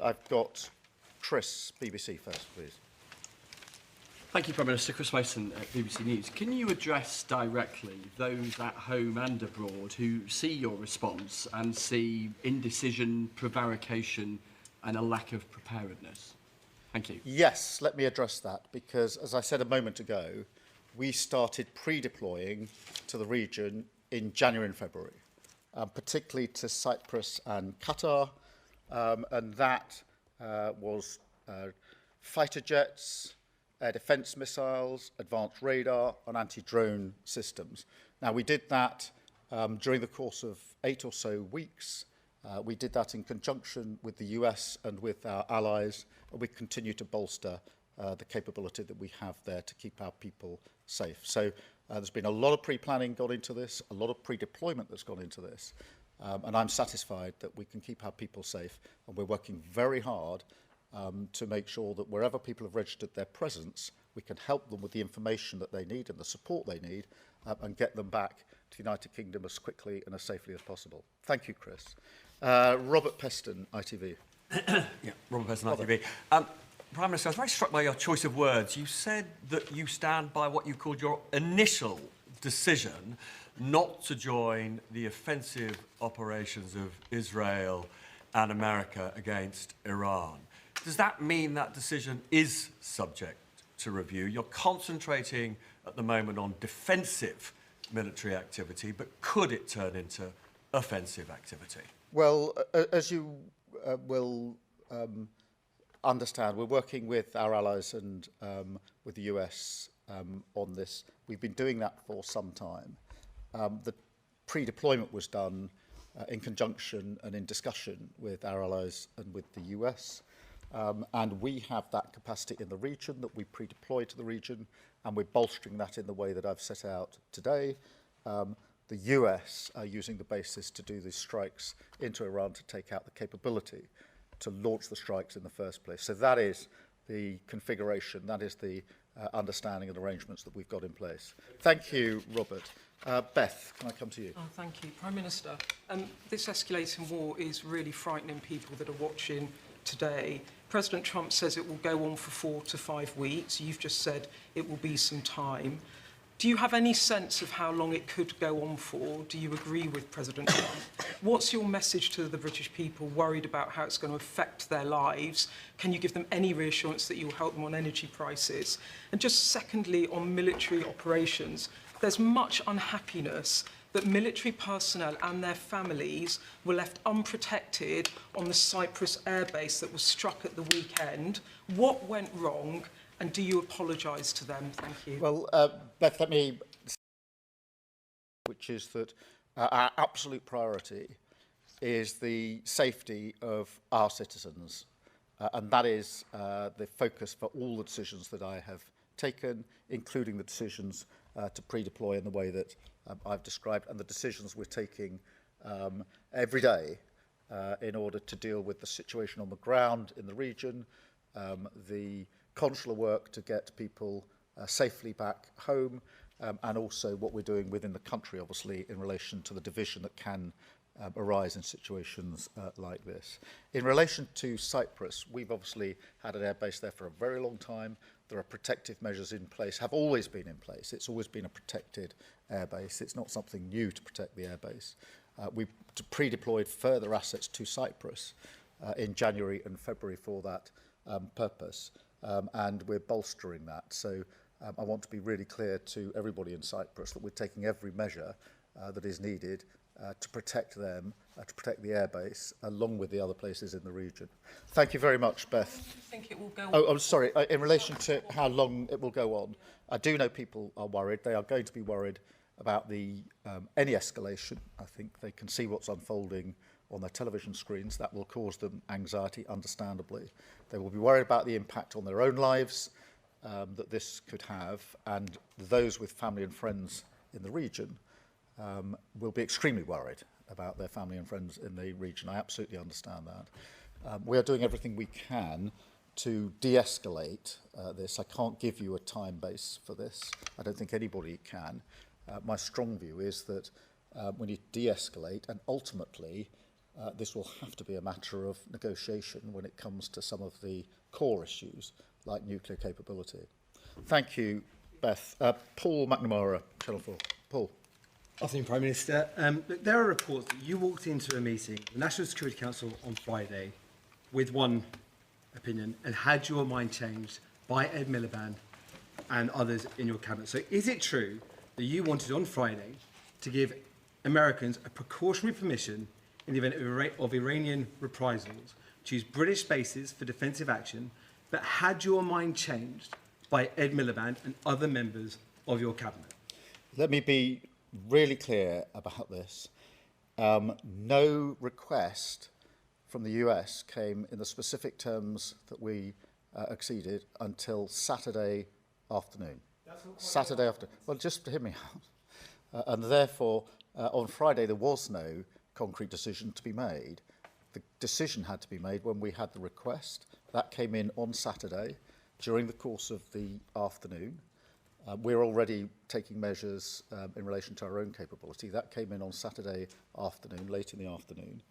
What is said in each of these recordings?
I've got Chris, BBC first, please. Thank you, Prime Minister. Chris Mason at BBC News. Can you address directly those at home and abroad who see your response and see indecision, prevarication and a lack of preparedness? Thank you. Yes, let me address that, because, as I said a moment ago, we started pre-deploying to the region in January and February, particularly to Cyprus and Qatar, and that was fighter jets, air defence missiles, advanced radar and anti-drone systems. Now, we did that during the course of 8 or so weeks. We did that in conjunction with the US and with our allies, and we continue to bolster the capability that we have there to keep our people safe. So there's been a lot of pre-planning gone into this, a lot of pre-deployment that's gone into this, and I'm satisfied that we can keep our people safe, and we're working very hard to make sure that wherever people have registered their presence, we can help them with the information that they need and the support they need, and get them back to the United Kingdom as quickly and as safely as possible. Thank you, Chris. Robert Peston, ITV. Robert Peston, ITV. Prime Minister, I was very struck by your choice of words. You said that you stand by what you called your initial decision not to join the offensive operations of Israel and America against Iran. Does that mean that decision is subject to review? You're concentrating at the moment on defensive military activity, but could it turn into offensive activity? Well, as you will understand, we're working with our allies and with the US on this. We've been doing that for some time. The pre-deployment was done in conjunction and in discussion with our allies and with the US. And we have that capacity in the region that we pre-deploy to the region, and we're bolstering that in the way that I've set out today. The US are using the basis to do these strikes into Iran to take out the capability to launch the strikes in the first place. So that is the configuration, that is the understanding and arrangements that we've got in place. Thank you, Robert. Beth, can I come to you? Oh, thank you. Prime Minister, this escalating war is really frightening people that are watching today. President Trump says it will go on for 4 to 5 weeks. You've just said it will be some time. Do you have any sense of how long it could go on for? Do you agree with President Trump? What's your message to the British people worried about how it's going to affect their lives? Can you give them any reassurance that you'll help them on energy prices? And just secondly, on military operations, there's much unhappiness that military personnel and their families were left unprotected on the Cyprus airbase that was struck at the weekend. What went wrong? And do you apologise to them? Thank you. Well, Beth, let me say, which is that our absolute priority is the safety of our citizens. And that is the focus for all the decisions that I have taken, including the decisions to pre-deploy in the way that I've described, and the decisions we're taking every day in order to deal with the situation on the ground in the region, the consular work to get people safely back home, and also what we're doing within the country, obviously, in relation to the division that can arise in situations like this. In relation to Cyprus, we've obviously had an airbase there for a very long time. There are protective measures in place, have always been in place. It's always been a protected airbase. It's not something new to protect the airbase. We've pre-deployed further assets to Cyprus in January and February for that purpose. And we're bolstering that. So I want to be really clear to everybody in Cyprus that we're taking every measure that is needed to protect them, to protect the airbase, along with the other places in the region. Thank you very much, Beth. How long do you think it will go on? Oh, I'm sorry. In relation to how long it will go on, I do know people are worried. They are going to be worried about any escalation. I think they can see what's unfolding on their television screens. That will cause them anxiety, understandably. They will be worried about the impact on their own lives that this could have, and those with family and friends in the region will be extremely worried about their family and friends in the region. I absolutely understand that. We are doing everything we can to de-escalate this. I can't give you a time base for this. I don't think anybody can. My strong view is that we need to de-escalate, and ultimately this will have to be a matter of negotiation when it comes to some of the core issues like nuclear capability. Thank you, Beth. Paul McNamara, Channel 4. Paul. Afternoon, Prime Minister. Look, there are reports that you walked into a meeting, the National Security Council on Friday, with one opinion and had your mind changed by Ed Miliband and others in your cabinet. So is it true that you wanted on Friday to give Americans a precautionary permission in the event of Iranian reprisals to use British bases for defensive action, but had your mind changed by Ed Miliband and other members of your cabinet? Let me be really clear about this. No request from the US came in the specific terms that we acceded until Saturday afternoon. Saturday afternoon. Well, just hear me out. And therefore, on Friday, there was no concrete decision to be made. The decision had to be made when we had the request. That came in on Saturday during the course of the afternoon. We're already taking measures in relation to our own capability. That came in on Saturday afternoon, late in the afternoon.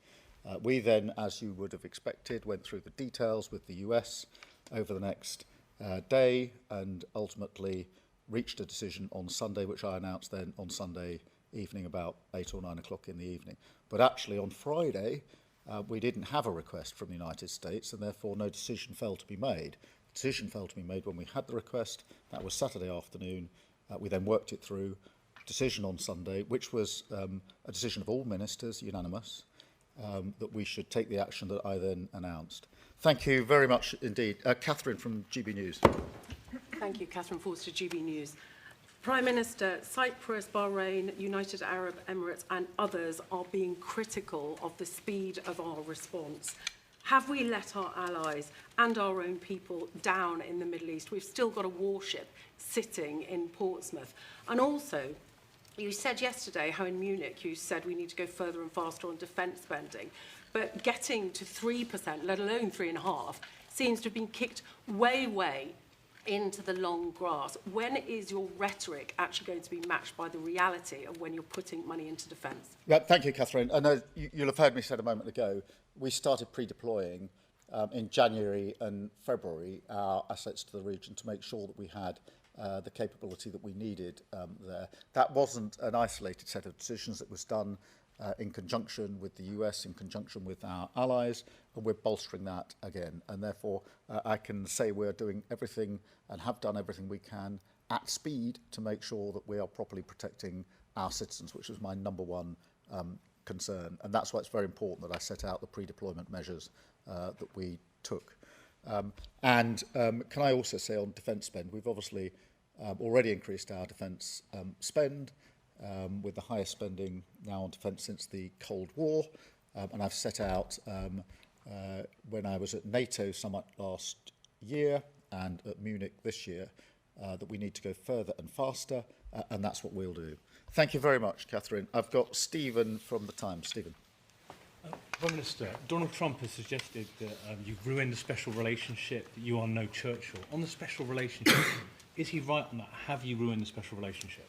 We then, as you would have expected, went through the details with the US over the next day and ultimately reached a decision on Sunday, which I announced then on Sunday evening about 8 or 9 o'clock in the evening. But actually on Friday, we didn't have a request from the United States and therefore no decision fell to be made. The decision fell to be made when we had the request. That was Saturday afternoon. We then worked it through. Decision on Sunday, which was a decision of all ministers, unanimous, that we should take the action that I then announced. Thank you very much indeed. Catherine from GB News. Thank you, Catherine Forster, GB News. Prime Minister, Cyprus, Bahrain, United Arab Emirates and others are being critical of the speed of our response. Have we let our allies and our own people down in the Middle East? We've still got a warship sitting in Portsmouth. And also, you said yesterday how in Munich you said we need to go further and faster on defence spending. But getting to 3%, let alone 3.5%, seems to have been kicked way into the long grass. When is your rhetoric actually going to be matched by the reality of when you're putting money into defence? Yeah, thank you, Catherine. I know you'll have heard me said a moment ago, we started pre-deploying in January and February our assets to the region to make sure that we had the capability that we needed there. That wasn't an isolated set of decisions. It was done in conjunction with the US, in conjunction with our allies, and we're bolstering that again. And therefore, I can say we're doing everything and have done everything we can at speed to make sure that we are properly protecting our citizens, which was my number one concern. And that's why it's very important that I set out the pre-deployment measures that we took. Can I also say on defence spend, we've obviously already increased our defence spend, with the highest spending now on defence since the Cold War. And I've set out, when I was at NATO summit last year and at Munich this year, that we need to go further and faster, and that's what we'll do. Thank you very much, Catherine. I've got Stephen from The Times. Stephen. Prime Minister, Donald Trump has suggested that you've ruined the special relationship, that you are no Churchill. On the special relationship, is he right on that? Have you ruined the special relationship?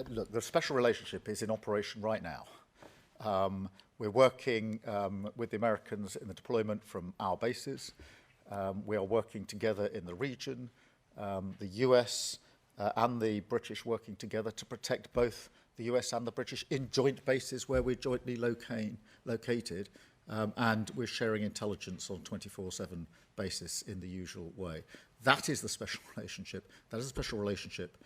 Look, the special relationship is in operation right now. We're working with the Americans in the deployment from our bases. We are working together in the region. The US and the British working together to protect both the US and the British in joint bases where we're jointly located. And we're sharing intelligence on 24/7 basis in the usual way. That is the special relationship. That is a special relationship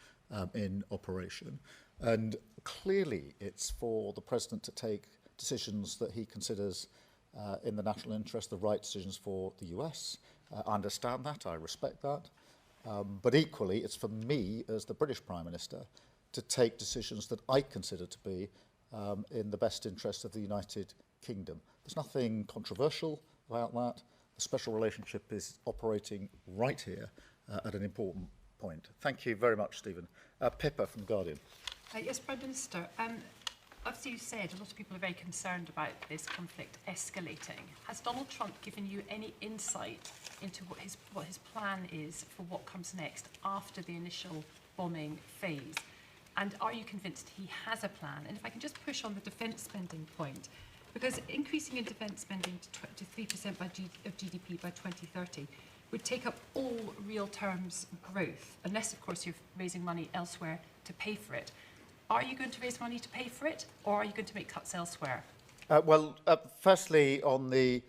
in operation. And clearly it's for the President to take decisions that he considers in the national interest, the right decisions for the US. I understand that, I respect that. But equally, it's for me as the British Prime Minister to take decisions that I consider to be in the best interest of the United Kingdom. There's nothing controversial about that. The special relationship is operating right here at an important point. Thank you very much, Stephen. Pippa from The Guardian. Yes, Prime Minister. Obviously, you said a lot of people are very concerned about this conflict escalating. Has Donald Trump given you any insight into what his plan is for what comes next after the initial bombing phase? And are you convinced he has a plan? And if I can just push on the defence spending point, Because increasing in defence spending to 3% of GDP by 2030 would take up all real terms growth, unless, of course, you're raising money elsewhere to pay for it. Are you going to raise money to pay for it, or are you going to make cuts elsewhere? Firstly, on the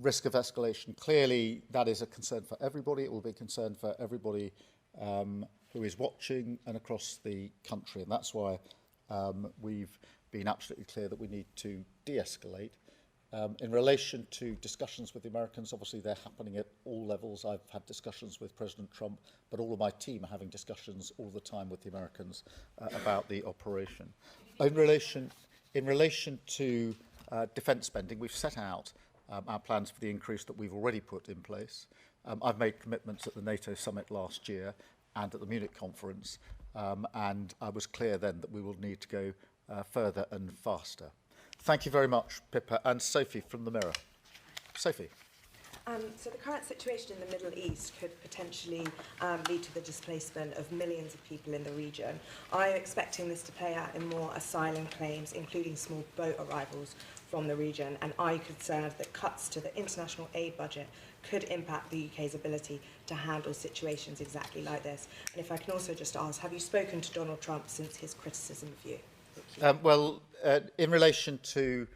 risk of escalation, clearly that is a concern for everybody. It will be a concern for everybody who is watching and across the country. And that's why we've been absolutely clear that we need to de-escalate. In relation to discussions with the Americans, obviously they're happening at all levels. I've had discussions with President Trump, but all of my team are having discussions all the time with the Americans about the operation. In relation to defence spending, we've set out our plans for the increase that we've already put in place. I've made commitments at the NATO summit last year and at the Munich conference, and I was clear then that we will need to go further and faster. Thank you very much, Pippa. And Sophie from the Mirror. Sophie. So the current situation in the Middle East could potentially lead to the displacement of millions of people in the region. Are you expecting this to play out in more asylum claims, including small boat arrivals from the region? And are you concerned that cuts to the international aid budget could impact the UK's ability to handle situations exactly like this? And if I can also just ask, have you spoken to Donald Trump since his criticism of you? In relation to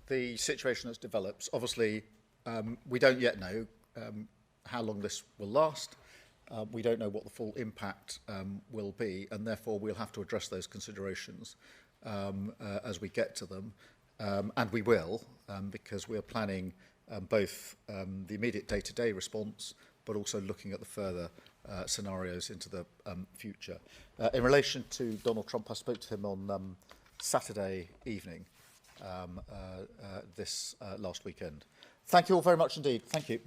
the situation that's developed, obviously we don't yet know how long this will last. We don't know what the full impact will be, and therefore we'll have to address those considerations as we get to them. And we will, because we're planning both the immediate day-to-day response, but also looking at the further scenarios into the future. In relation to Donald Trump, I spoke to him on Saturday evening this last weekend. Thank you all very much indeed. Thank you.